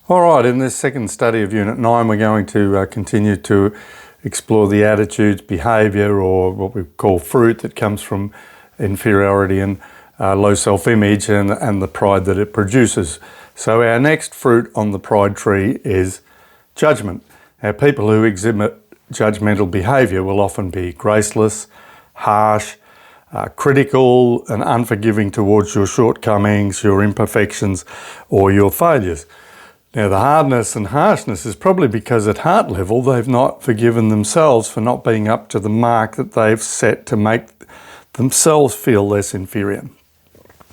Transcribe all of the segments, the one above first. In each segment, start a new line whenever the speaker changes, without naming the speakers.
All right, in this second study of Unit 9, we're going to continue to explore the attitudes, behaviour, or what we call fruit that comes from inferiority and low self-image and the pride that it produces. So our next fruit on the pride tree is judgment. Now, people who exhibit judgmental behaviour will often be graceless, harsh, critical and unforgiving towards your shortcomings, your imperfections, or your failures. Now, the hardness and harshness is probably because at heart level they've not forgiven themselves for not being up to the mark that they've set to make themselves feel less inferior.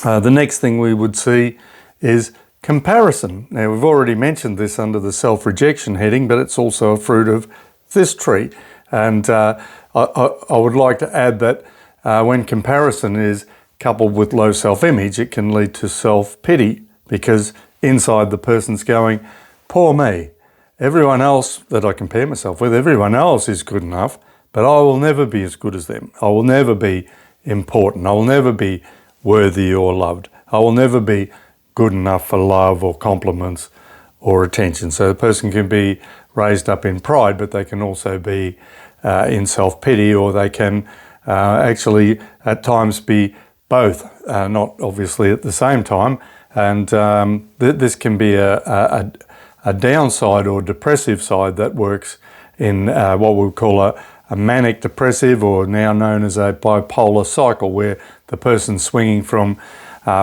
The next thing we would see is comparison. Now, we've already mentioned this under the self-rejection heading, but it's also a fruit of this tree. And I would like to add that when comparison is coupled with low self-image, it can lead to self-pity, because inside the person's going, poor me, everyone else that I compare myself with, everyone else is good enough, but I will never be as good as them. I will never be important. I will never be worthy or loved. I will never be good enough for love or compliments or attention. So the person can be raised up in pride, but they can also be in self-pity, or they can actually at times be both, not obviously at the same time. And this can be a downside or depressive side that works in what we would call a manic depressive, or now known as a bipolar cycle, where the person's swinging from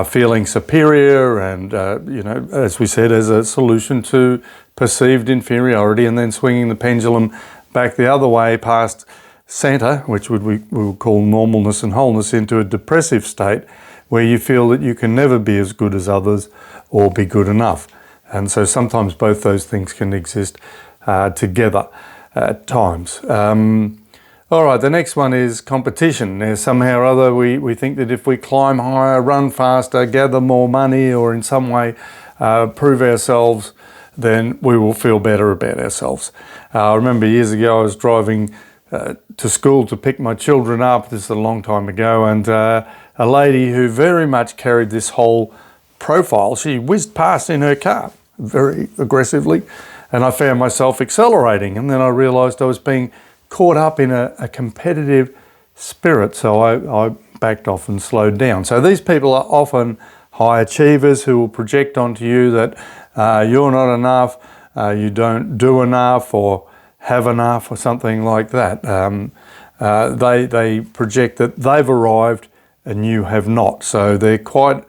feeling superior and, as we said, as a solution to perceived inferiority, and then swinging the pendulum back the other way past center, which we would call normalness and wholeness, into a depressive state, where you feel that you can never be as good as others or be good enough. And so sometimes both those things can exist together at times. All right, the next one is competition. Now, somehow or other we think that if we climb higher, run faster, gather more money, or in some way prove ourselves, then we will feel better about ourselves. I remember years ago I was driving to school to pick my children up. This is a long time ago, and a lady who very much carried this whole profile, she whizzed past in her car very aggressively, and I found myself accelerating, and then I realised I was being caught up in a competitive spirit, so I backed off and slowed down. So these people are often high achievers who will project onto you that you're not enough, you don't do enough, or have enough, or something like that. They project that they've arrived and you have not. So they're quite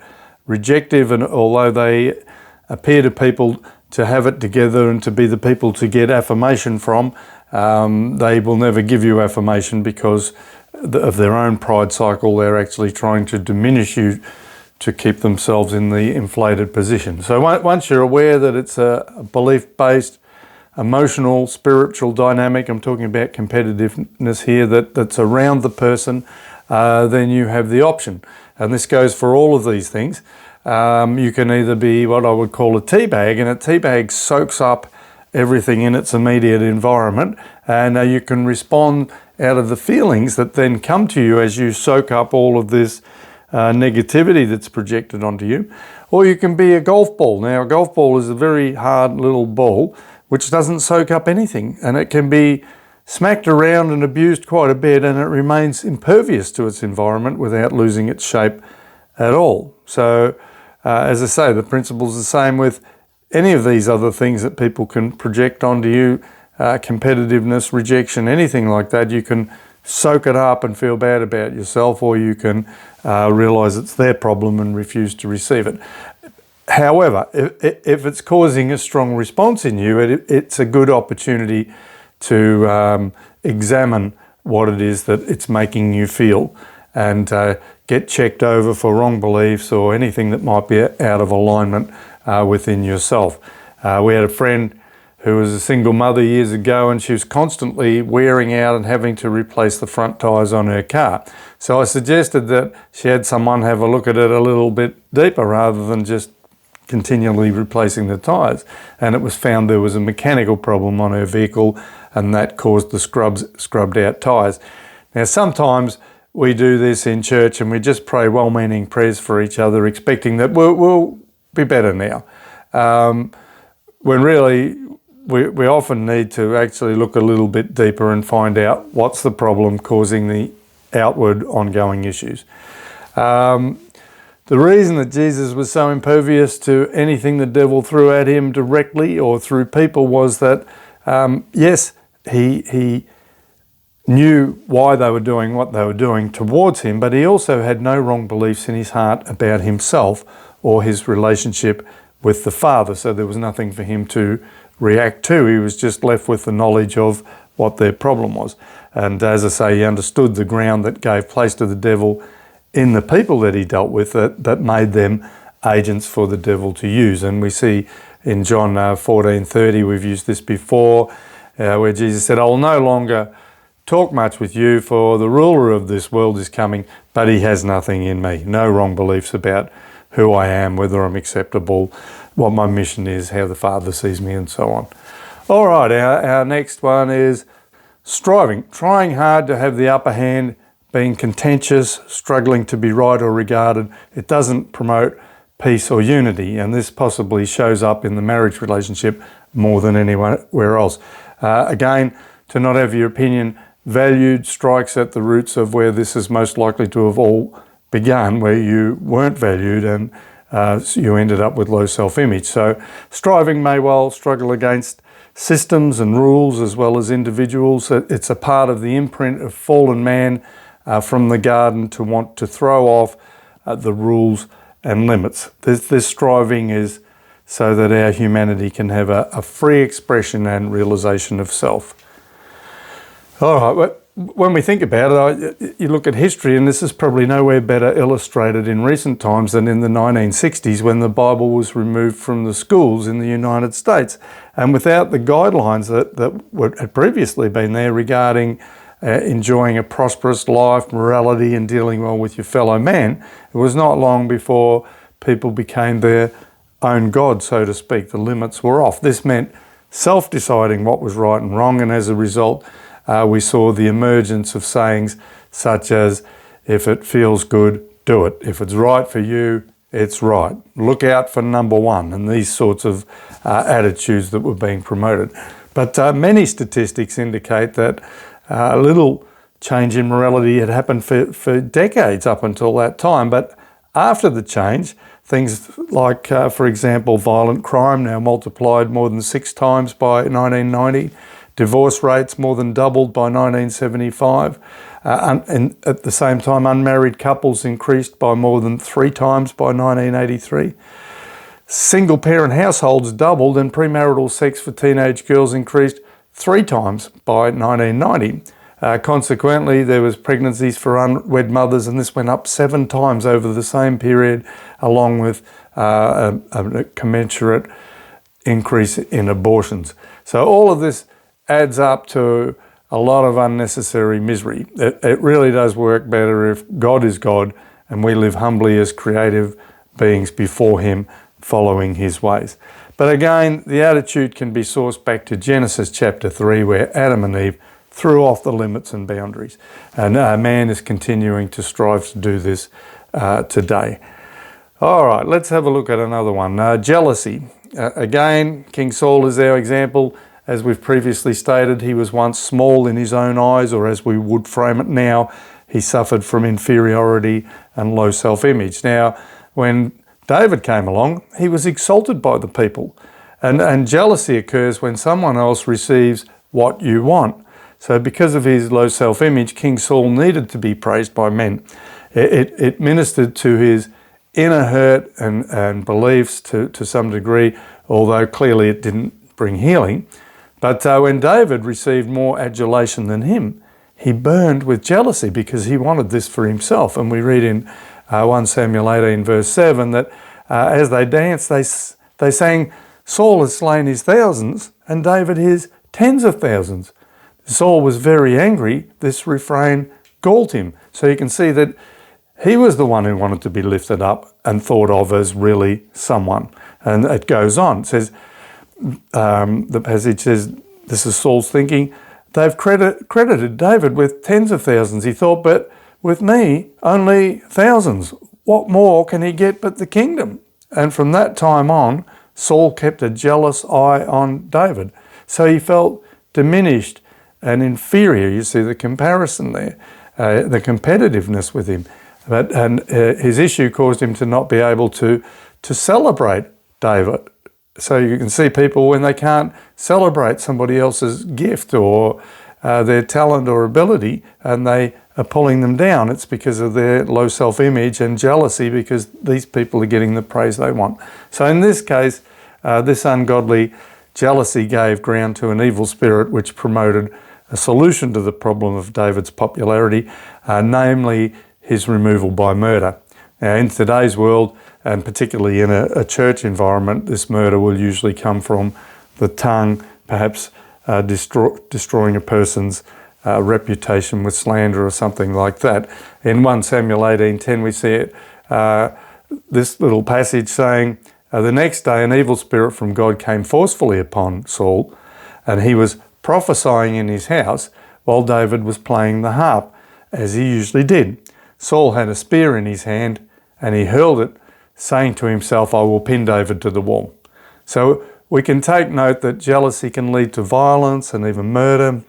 rejective, and although they appear to people to have it together and to be the people to get affirmation from, they will never give you affirmation because of their own pride cycle. They're actually trying to diminish you to keep themselves in the inflated position. So once you're aware that it's a belief-based, emotional, spiritual dynamic, I'm talking about competitiveness here, that's around the person, then you have the option. And this goes for all of these things. You can either be what I would call a tea bag, and a tea bag soaks up everything in its immediate environment, and you can respond out of the feelings that then come to you as you soak up all of this negativity that's projected onto you. Or you can be a golf ball. Now, a golf ball is a very hard little ball which doesn't soak up anything, and it can be smacked around and abused quite a bit, and it remains impervious to its environment without losing its shape at all. So, as I say, the principle's the same with any of these other things that people can project onto you, competitiveness, rejection, anything like that. You can soak it up and feel bad about yourself, or you can realise it's their problem and refuse to receive it. However, if it's causing a strong response in you, it's a good opportunity to examine what it is that it's making you feel, and get checked over for wrong beliefs or anything that might be out of alignment within yourself. We had a friend who was a single mother years ago, and she was constantly wearing out and having to replace the front tyres on her car. So I suggested that she had someone have a look at it a little bit deeper rather than just continually replacing the tyres, and it was found there was a mechanical problem on her vehicle, and that caused the scrubbed out tyres. Now, sometimes we do this in church and we just pray well-meaning prayers for each other, expecting that we'll be better now. when really we often need to actually look a little bit deeper and find out what's the problem causing the outward ongoing issues. The reason that Jesus was so impervious to anything the devil threw at him directly or through people was that, yes, he knew why they were doing what they were doing towards him, but he also had no wrong beliefs in his heart about himself or his relationship with the Father. So there was nothing for him to react to. He was just left with the knowledge of what their problem was. And as I say, he understood the ground that gave place to the devil in the people that he dealt with that made them agents for the devil to use. And we see in John 14:30, we've used this before, where Jesus said, I will no longer talk much with you, for the ruler of this world is coming, but he has nothing in me. No wrong beliefs about who I am, whether I'm acceptable, what my mission is, how the Father sees me, and so on. All right, our next one is striving, trying hard to have the upper hand, being contentious, struggling to be right or regarded. It doesn't promote peace or unity, and this possibly shows up in the marriage relationship more than anywhere else. Again, to not have your opinion valued strikes at the roots of where this is most likely to have all begun, where you weren't valued and you ended up with low self-image. So striving may well struggle against systems and rules as well as individuals. It's a part of the imprint of fallen man from the garden to want to throw off the rules and limits. This striving is so that our humanity can have a free expression and realization of self. All right, but when we think about it, you look at history, and this is probably nowhere better illustrated in recent times than in the 1960s when the Bible was removed from the schools in the United States. And without the guidelines that had previously been there regarding enjoying a prosperous life, morality, and dealing well with your fellow man, it was not long before people became their own God, so to speak. The limits were off. This meant self-deciding what was right and wrong, and as a result, we saw the emergence of sayings such as, if it feels good, do it. If it's right for you, it's right. Look out for number one, and these sorts of attitudes that were being promoted. But many statistics indicate that a little change in morality had happened for decades up until that time. But after the change, things like, for example, violent crime now multiplied more than 6 times by 1990. Divorce rates more than doubled by 1975. And at the same time, unmarried couples increased by more than 3 times by 1983. Single-parent households doubled, and premarital sex for teenage girls increased 3 times by 1990. Consequently, there was pregnancies for unwed mothers, and this went up 7 times over the same period, along with a commensurate increase in abortions. So all of this adds up to a lot of unnecessary misery. It really does work better if God is God and we live humbly as creative beings before him, following his ways. But again, the attitude can be sourced back to Genesis chapter 3, where Adam and Eve threw off the limits and boundaries. And man is continuing to strive to do this today. All right, let's have a look at another one. Jealousy. Again, King Saul is our example. As we've previously stated, he was once small in his own eyes, or as we would frame it now, he suffered from inferiority and low self-image. Now, when David came along, he was exalted by the people. And jealousy occurs when someone else receives what you want. So because of his low self-image, King Saul needed to be praised by men. It ministered to his inner hurt and beliefs to some degree, although clearly it didn't bring healing. But when David received more adulation than him, he burned with jealousy because he wanted this for himself. And we read in 1 Samuel 18 verse 7 that as they danced, they sang, Saul has slain his thousands and David his tens of thousands. Saul was very angry. This refrain galled him. So you can see that he was the one who wanted to be lifted up and thought of as really someone. And it goes on. It says, the passage says, this is Saul's thinking, they've credited David with tens of thousands. He thought, but with me, only thousands. What more can he get but the kingdom? And from that time on, Saul kept a jealous eye on David. So he felt diminished and inferior. You see the comparison there, the competitiveness with him. And his issue caused him to not be able to celebrate David. So you can see people when they can't celebrate somebody else's gift or their talent or ability, and they are pulling them down. It's because of their low self-image and jealousy because these people are getting the praise they want. So in this case, this ungodly jealousy gave ground to an evil spirit which promoted a solution to the problem of David's popularity, namely his removal by murder. Now, in today's world, and particularly in a church environment, this murder will usually come from the tongue, perhaps destroying a person's reputation with slander or something like that. In 1 Samuel 18:10 we see it, this little passage saying, the next day an evil spirit from God came forcefully upon Saul, and he was prophesying in his house while David was playing the harp, as he usually did. Saul had a spear in his hand, and he hurled it, saying to himself, I will pin David to the wall. So we can take note that jealousy can lead to violence and even murder,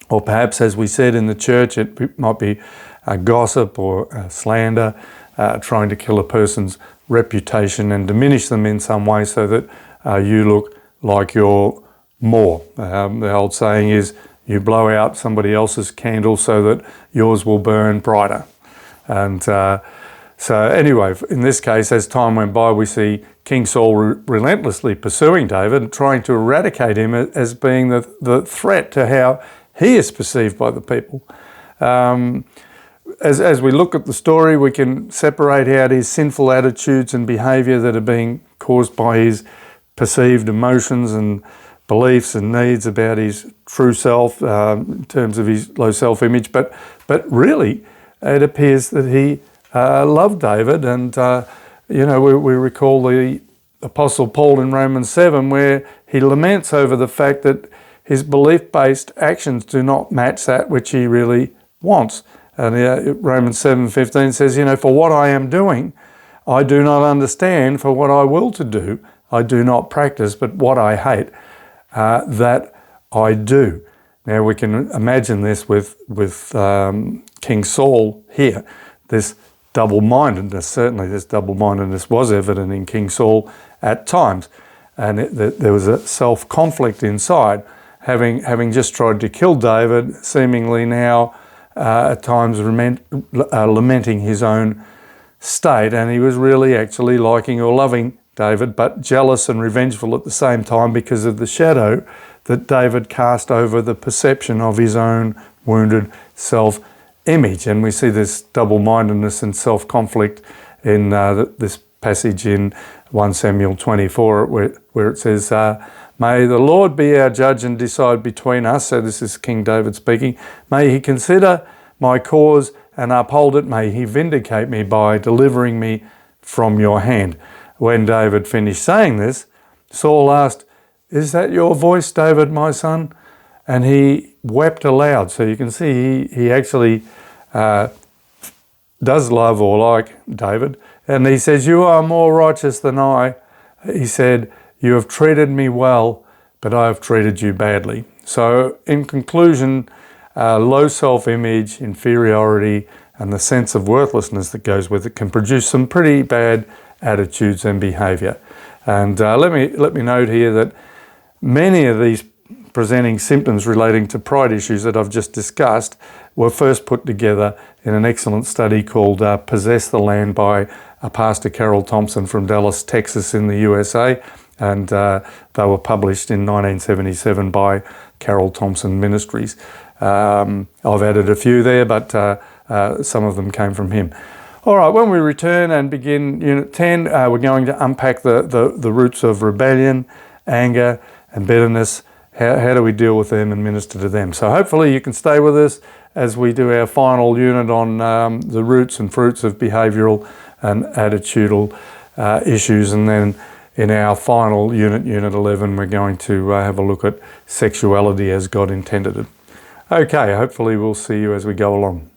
or perhaps, as we said in the church, it might be a gossip or a slander, trying to kill a person's reputation and diminish them in some way so that you look like you're more. The old saying is, you blow out somebody else's candle so that yours will burn brighter. And so anyway, in this case, as time went by, we see King Saul relentlessly pursuing David, trying to eradicate him as being the threat to how he is perceived by the people. As we look at the story, we can separate out his sinful attitudes and behaviour that are being caused by his perceived emotions and beliefs and needs about his true self in terms of his low self-image. But really, it appears that he loved David, and we recall the Apostle Paul in Romans 7, where he laments over the fact that his belief-based actions do not match that which he really wants. And Romans 7:15 says, for what I am doing, I do not understand. For what I will to do, I do not practice. But what I hate, that I do. Now we can imagine this with King Saul here. This double-mindedness, certainly this double-mindedness was evident in King Saul at times. And there was a self-conflict inside, having just tried to kill David, seemingly now at times lamenting his own state, and he was really actually liking or loving David, but jealous and revengeful at the same time because of the shadow that David cast over the perception of his own wounded self-image. And we see this double-mindedness and self-conflict in this passage in 1 Samuel 24, where it says, may the Lord be our judge and decide between us. So this is King David speaking. May he consider my cause and uphold it. May he vindicate me by delivering me from your hand. When David finished saying this, Saul asked, is that your voice, David, my son? And he wept aloud. So you can see he actually does love or like David. And he says, you are more righteous than I. He said, you have treated me well, but I have treated you badly. So in conclusion, low self-image, inferiority, and the sense of worthlessness that goes with it can produce some pretty bad attitudes and behaviour. And let me note here that many of these presenting symptoms relating to pride issues that I've just discussed were first put together in an excellent study called Possess the Land by Pastor Carol Thompson from Dallas, Texas in the USA. And they were published in 1977 by Carol Thompson Ministries. I've added a few there, but some of them came from him. All right, when we return and begin Unit 10, we're going to unpack the roots of rebellion, anger, and bitterness. How do we deal with them and minister to them? So hopefully you can stay with us as we do our final unit on the roots and fruits of behavioural and attitudinal issues. And then in our final unit, Unit 11, we're going to have a look at sexuality as God intended it. Okay, hopefully we'll see you as we go along.